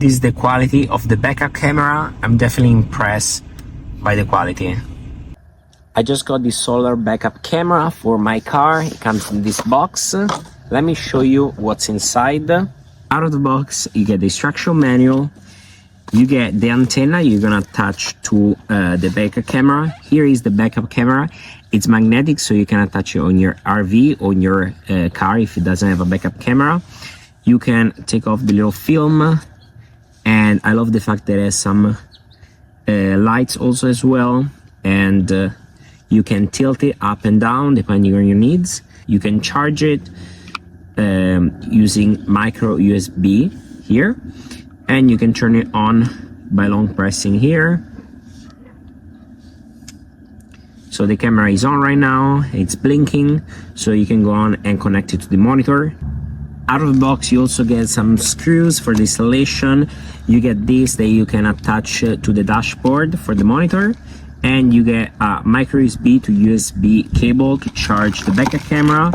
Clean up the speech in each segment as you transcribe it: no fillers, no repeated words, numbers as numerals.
This is the quality of the backup camera. I'm definitely impressed by the quality. I just got this solar backup camera for my car. It comes in this box. Let me show you what's inside. Out of the box, you get the instruction manual. You get the antenna you're gonna attach to the backup camera. Here is the backup camera. It's magnetic, so you can attach it on your RV, on your car if it doesn't have a backup camera. You can take off the little film, and I love the fact that it has some lights also as well, and you can tilt it up and down depending on your needs. You can charge it using micro USB here, and you can turn it on by long pressing here. So the camera is on right now, it's blinking, so you can go on and connect it to the monitor. Out of the box, you also get some screws for the installation. You get this that you can attach to the dashboard for the monitor, and you get a micro USB to USB cable to charge the backup camera.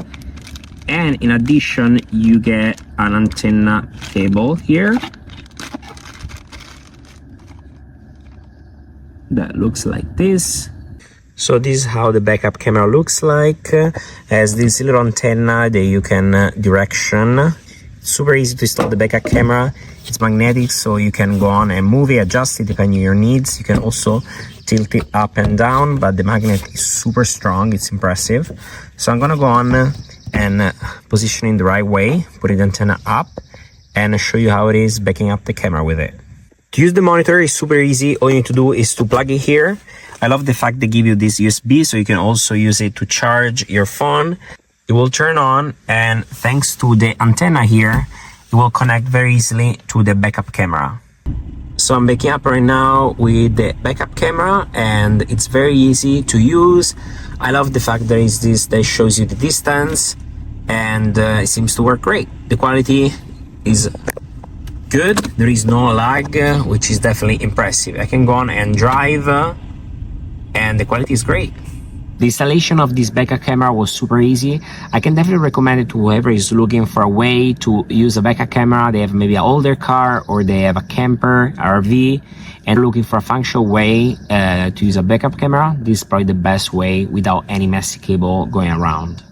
And in addition, you get an antenna cable here that looks like this. So this is how the backup camera looks like. Has this little antenna that you can direction. It's super easy to install the backup camera. It's magnetic, so you can go on and move it, adjust it depending on your needs. You can also tilt it up and down, but the magnet is super strong. It's impressive. So I'm gonna go on and position it in the right way, put the antenna up, and show you how it is backing up the camera with it. To use the monitor is super easy. All you need to do is to plug it here. I love the fact they give you this USB, so you can also use it to charge your phone. It will turn on, and thanks to the antenna here, it will connect very easily to the backup camera. So I'm backing up right now with the backup camera, and it's very easy to use. I love the fact there is this that shows you the distance, and it seems to work great. The quality is good. There is no lag, which is definitely impressive. I can go on and drive, and the quality is great. The installation of this backup camera was super easy. I can definitely recommend it to whoever is looking for a way to use a backup camera. They have maybe an older car, or they have a camper, RV, and looking for a functional way to use a backup camera. This is probably the best way without any messy cable going around.